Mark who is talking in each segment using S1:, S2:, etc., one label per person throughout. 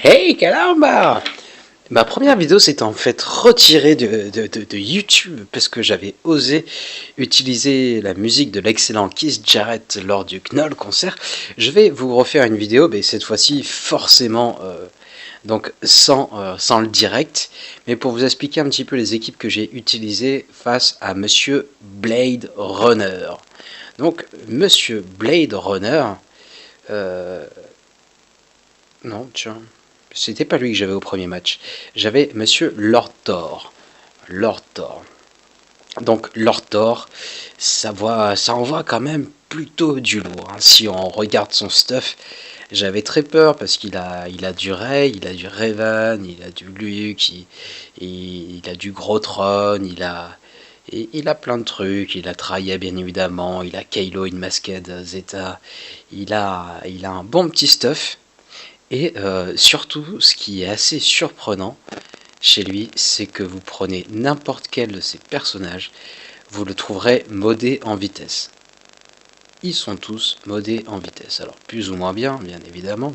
S1: Hey caramba! Ma première vidéo s'est en fait retirée de YouTube parce que j'avais osé utiliser la musique de l'excellent Keith Jarrett lors du Knoll concert. Je vais vous refaire une vidéo, mais cette fois-ci forcément donc sans le direct, mais pour vous expliquer un petit peu les équipes que j'ai utilisées face à Monsieur Blade Runner. Donc Monsieur Blade Runner, non tiens, c'était pas lui que j'avais au premier match. J'avais Monsieur Lord Thor. Lord Thor. Donc Lord Thor, ça envoie quand même plutôt du lourd. Hein. Si on regarde son stuff, j'avais très peur parce qu'il il a du Rey, il a du Raven, il a du Luke, il a du Gros Tron, il a plein de trucs. Il a Traya bien évidemment, il a Kylo, une masquette Zeta. Il a un bon petit stuff. Et surtout, ce qui est assez surprenant chez lui, c'est que vous prenez n'importe quel de ces personnages, vous le trouverez modé en vitesse. Ils sont tous modés en vitesse. Alors plus ou moins bien, bien évidemment.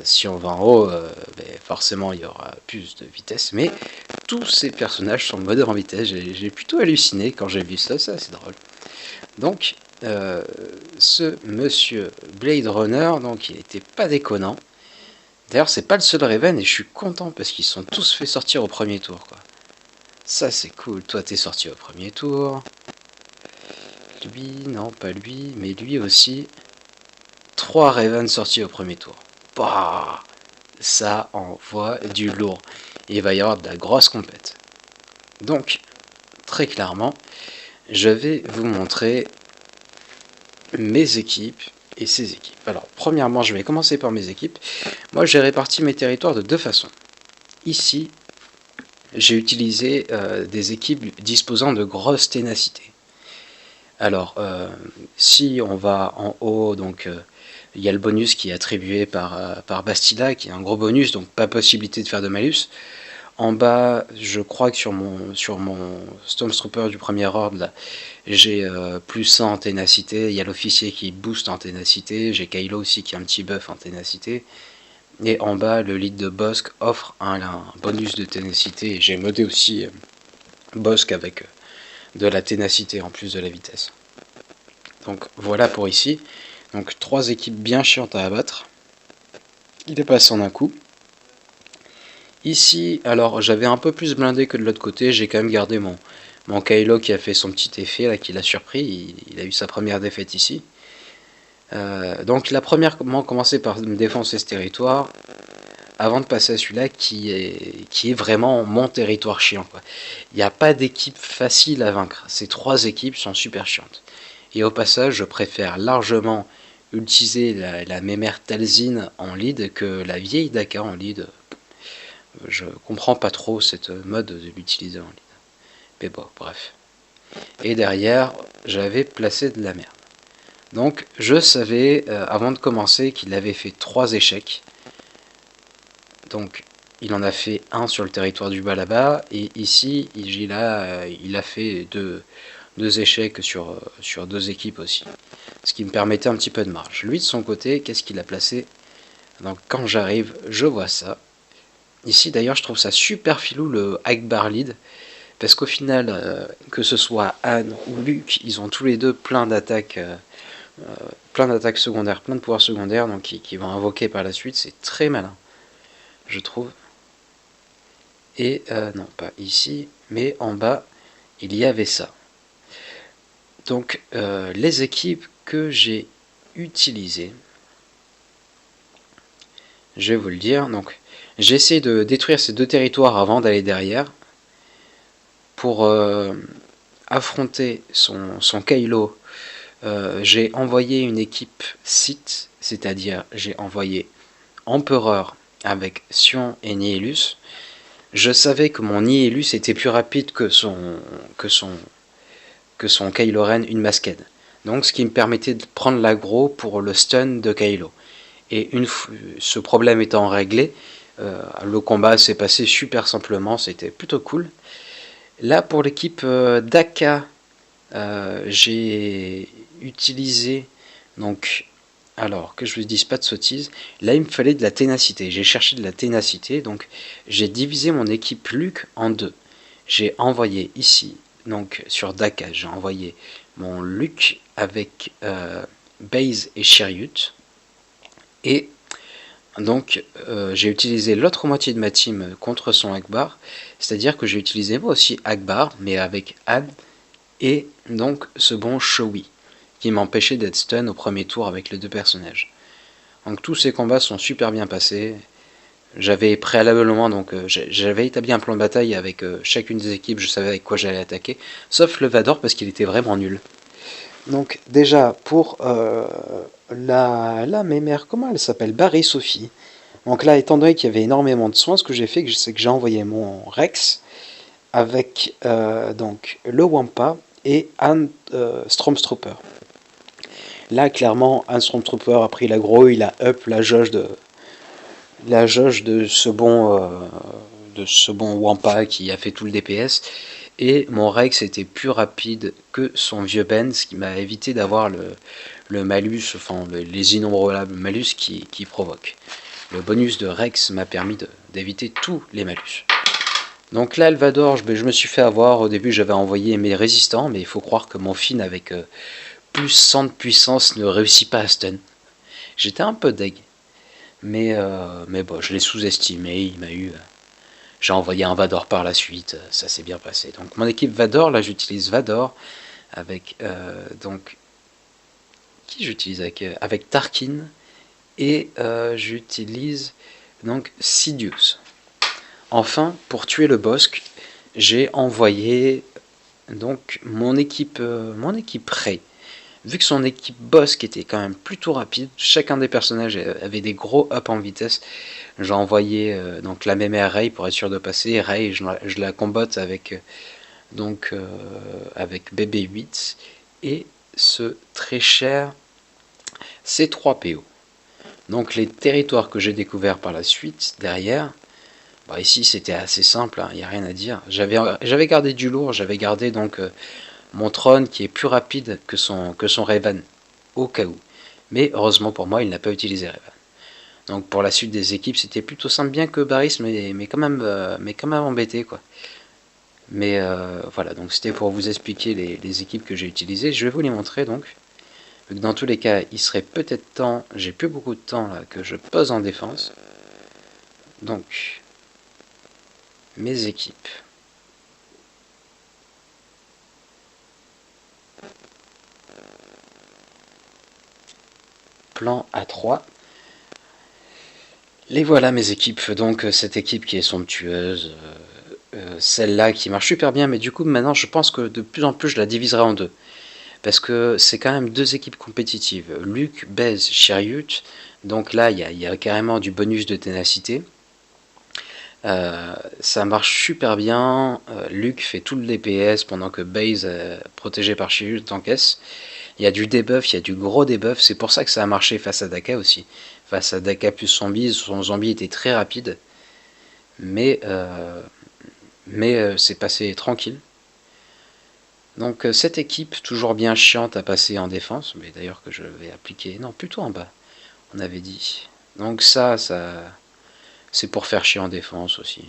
S1: Si on va en haut, forcément il y aura plus de vitesse, mais tous ces personnages sont modés en vitesse. J'ai plutôt halluciné quand j'ai vu ça, c'est drôle. Donc, ce monsieur Blade Runner, donc il n'était pas déconnant. D'ailleurs, c'est pas le seul Raven et je suis content parce qu'ils sont tous fait sortir au premier tour, quoi. Ça, c'est cool. Toi, t'es sorti au premier tour. Lui, non, pas lui, mais lui aussi. 3 Raven sortis au premier tour. Bah, ça envoie du lourd. Et il va y avoir de la grosse compète. Donc, très clairement, je vais vous montrer mes équipes et ses équipes. Alors, premièrement, je vais commencer par mes équipes. Moi, j'ai réparti mes territoires de deux façons. Ici, j'ai utilisé des équipes disposant de grosses ténacités. Alors, si on va en haut, donc il y a le bonus qui est attribué par Bastila, qui est un gros bonus, donc pas possibilité de faire de malus. En bas, je crois que sur mon Stormtrooper du premier ordre, là, j'ai plus 100 en ténacité. Il y a l'officier qui booste en ténacité. J'ai Kylo aussi qui a un petit buff en ténacité. Et en bas, le lead de Bossk offre un bonus de ténacité. Et j'ai modé aussi Bossk avec de la ténacité en plus de la vitesse. Donc voilà pour ici. Donc 3 équipes bien chiantes à abattre. Il est passé en un coup. Ici, alors j'avais un peu plus blindé que de l'autre côté, j'ai quand même gardé mon Kylo qui a fait son petit effet, là, qui l'a surpris, il a eu sa première défaite ici. Donc il a premièrement commencé par me défoncer ce territoire, avant de passer à celui-là qui est vraiment mon territoire chiant. Il n'y a pas d'équipe facile à vaincre, ces 3 équipes sont super chiantes. Et au passage, je préfère largement utiliser la mémère Talzin en lead que la vieille Daka en lead. Je comprends pas trop cette mode de l'utiliser en lead. Mais bon, bref. Et derrière, j'avais placé de la merde. Donc, je savais, avant de commencer, qu'il avait fait 3 échecs. Donc, il en a fait un sur le territoire du bas là-bas. Et ici, il a fait deux échecs sur 2 équipes aussi. Ce qui me permettait un petit peu de marge. Lui, de son côté, qu'est-ce qu'il a placé? Donc, quand j'arrive, je vois ça. Ici d'ailleurs je trouve ça super filou le Akbar lead, parce qu'au final, que ce soit Anne ou Luke, ils ont tous les deux plein d'attaques secondaires, plein de pouvoirs secondaires, donc qui vont invoquer par la suite, c'est très malin, je trouve. Et non pas ici, mais en bas, il y avait ça. Donc les équipes que j'ai utilisées, je vais vous le dire, donc j'ai essayé de détruire ces 2 territoires avant d'aller derrière pour affronter son Kylo. J'ai envoyé une équipe Sith, c'est-à-dire j'ai envoyé Empereur avec Sion et Nihilus. Je savais que mon Nihilus était plus rapide que son Kylo Ren, une masquette. Donc ce qui me permettait de prendre l'aggro pour le stun de Kylo. Et ce problème étant réglé, le combat s'est passé super simplement, c'était plutôt cool. Là pour l'équipe Daka, j'ai utilisé donc Alors, que je vous dise pas de sottises, là il me fallait de la ténacité. J'ai cherché de la ténacité, donc j'ai divisé mon équipe Luke en deux. J'ai envoyé ici, donc sur Daka, j'ai envoyé mon Luke avec Base et Chariot. Et donc j'ai utilisé l'autre moitié de ma team contre son Akbar, c'est-à-dire que j'ai utilisé moi aussi Akbar, mais avec Ad et donc ce bon Showy, qui m'empêchait d'être stun au premier tour avec les deux personnages. Donc tous ces combats sont super bien passés. J'avais préalablement, donc j'avais établi un plan de bataille avec chacune des équipes, je savais avec quoi j'allais attaquer, sauf le Vador parce qu'il était vraiment nul. Donc déjà pour la mémère, comment elle s'appelle, Barry Sophie. Donc là, étant donné qu'il y avait énormément de soins, ce que j'ai fait, c'est que j'ai envoyé mon Rex avec donc le Wampa et un Stormtrooper. Là, clairement, un Stormtrooper a pris l'aggro, il a up la jauge de ce bon Wampa qui a fait tout le DPS. Et mon Rex était plus rapide que son vieux Ben, ce qui m'a évité d'avoir le malus, enfin les innombrables malus qui provoque. Le bonus de Rex m'a permis d'éviter tous les malus. Donc là, Elvador, je me suis fait avoir. Au début, j'avais envoyé mes résistants, mais il faut croire que mon Finn avec plus 100 de puissance ne réussit pas à stun. J'étais un peu deg. Mais bon, je l'ai sous-estimé. Il m'a eu. J'ai envoyé un Vador par la suite. Ça s'est bien passé. Donc mon équipe Vador, là, j'utilise Vador avec donc qui j'utilise avec Tarkin et j'utilise donc Sidious. Enfin, pour tuer le Bosque, j'ai envoyé donc mon équipe Rey. Vu que son équipe Bosque était quand même plutôt rapide, chacun des personnages avait des gros up en vitesse. J'ai envoyé donc la même Rey pour être sûr de passer. Rey, je la combatte avec avec BB8 et ce très cher C3PO. Donc les territoires que j'ai découverts par la suite derrière. Bah ici c'était assez simple, il n'y a rien à dire. J'avais gardé du lourd, j'avais gardé donc mon trône qui est plus rapide que son Revan, au cas où. Mais heureusement pour moi, il n'a pas utilisé Revan. Donc pour la suite des équipes, c'était plutôt simple, bien que Barris mais quand même embêté quoi. Mais voilà, donc c'était pour vous expliquer les équipes que j'ai utilisées. Je vais vous les montrer donc. Dans tous les cas, il serait peut-être temps, j'ai plus beaucoup de temps là, que je pose en défense. Donc, mes équipes. Plan A3. Les voilà mes équipes. Donc cette équipe qui est somptueuse, celle-là qui marche super bien, mais du coup maintenant je pense que de plus en plus je la diviserai en deux. Parce que c'est quand même deux équipes compétitives. Luke, Base, Chariot. Donc là il y a carrément du bonus de ténacité. Ça marche super bien. Luke fait tout le DPS pendant que Base, protégé par Chariot, encaisse. Il y a du debuff, il y a du gros debuff. C'est pour ça que ça a marché face à Daka aussi. Face à Daka plus zombie, son zombie était très rapide. Mais c'est passé tranquille. Donc cette équipe, toujours bien chiante à passer en défense, mais d'ailleurs que je vais appliquer, non, plutôt en bas, on avait dit. Donc ça c'est pour faire chier en défense aussi.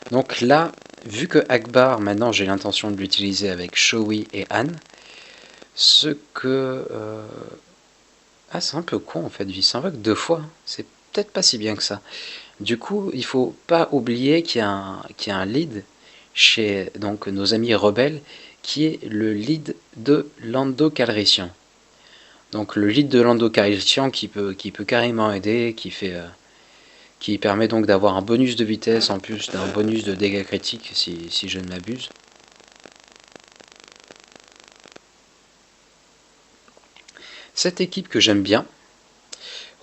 S1: Donc là, vu que Akbar, maintenant j'ai l'intention de l'utiliser avec Showy et Anne, ce que... Ah, c'est un peu con en fait, il s'invoque deux fois, c'est peut-être pas si bien que ça. Du coup, il faut pas oublier qu'il y a un lead chez donc nos amis rebelles qui est le lead de Lando Calrissian. Donc le lead de Lando Calrissian qui peut carrément aider, qui permet donc d'avoir un bonus de vitesse en plus d'un bonus de dégâts critiques si je ne m'abuse. Cette équipe que j'aime bien,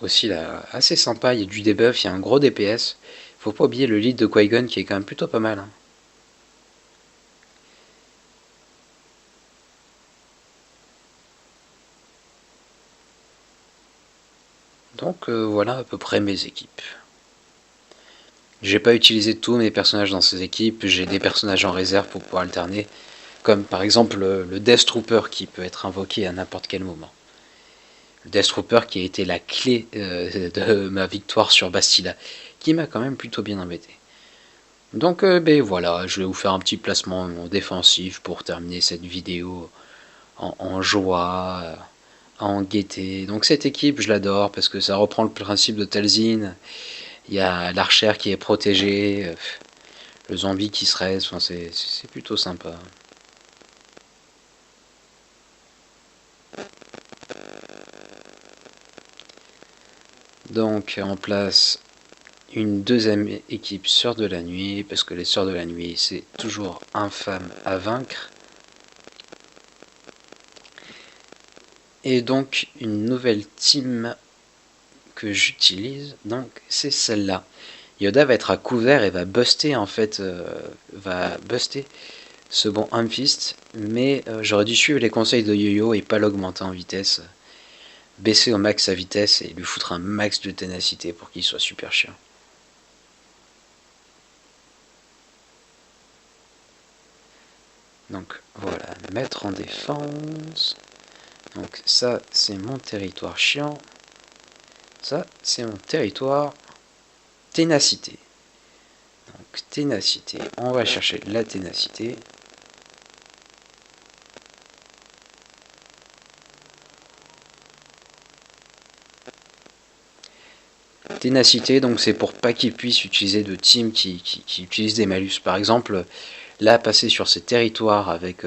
S1: aussi là, assez sympa, il y a du debuff, il y a un gros DPS. Faut pas oublier le lead de Qui-Gon qui est quand même plutôt pas mal. Hein. Donc voilà à peu près mes équipes. J'ai pas utilisé tous mes personnages dans ces équipes, j'ai des personnages en réserve pour pouvoir alterner. comme par exemple le Death Trooper qui peut être invoqué à n'importe quel moment. Le Death Trooper qui a été la clé de ma victoire sur Bastila, qui m'a quand même plutôt bien embêté. Donc ben voilà, je vais vous faire un petit placement défensif pour terminer cette vidéo en joie, en gaieté. Donc cette équipe, je l'adore parce que ça reprend le principe de Talzin. Il y a l'archère qui est protégée, le zombie qui se reste, enfin, c'est plutôt sympa. Donc en place une deuxième équipe Sœurs de la Nuit, parce que les Sœurs de la Nuit c'est toujours infâme à vaincre. Et donc une nouvelle team que j'utilise, donc c'est celle-là. Yoda va être à couvert et va buster en fait, ce bon Hamfist, mais j'aurais dû suivre les conseils de Yo-Yo et pas l'augmenter en vitesse, baisser au max sa vitesse et lui foutre un max de ténacité pour qu'il soit super chiant. Donc voilà, mettre en défense. Donc ça c'est mon territoire chiant. Ça c'est mon territoire ténacité. Donc ténacité, on va chercher la ténacité. Ténacité, donc c'est pour pas qu'ils puissent utiliser de team qui utilisent des malus. Par exemple, là, passer sur ces territoires avec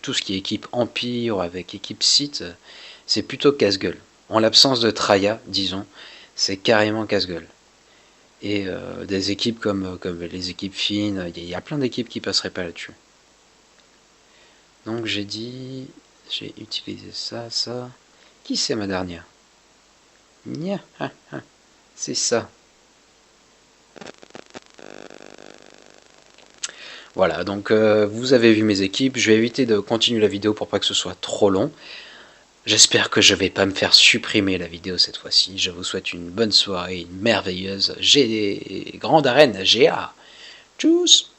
S1: tout ce qui est équipe Empire, avec équipe Sith, c'est plutôt casse-gueule. En l'absence de Traya, disons, c'est carrément casse-gueule. Et des équipes comme les équipes fines, il y a plein d'équipes qui passeraient pas là-dessus. Donc j'ai utilisé ça. Qui c'est ma dernière? Nya, c'est ça. Voilà, donc vous avez vu mes équipes. Je vais éviter de continuer la vidéo pour pas que ce soit trop long. J'espère que je vais pas me faire supprimer la vidéo cette fois-ci. Je vous souhaite une bonne soirée, une merveilleuse grande arène GA. Tchuss!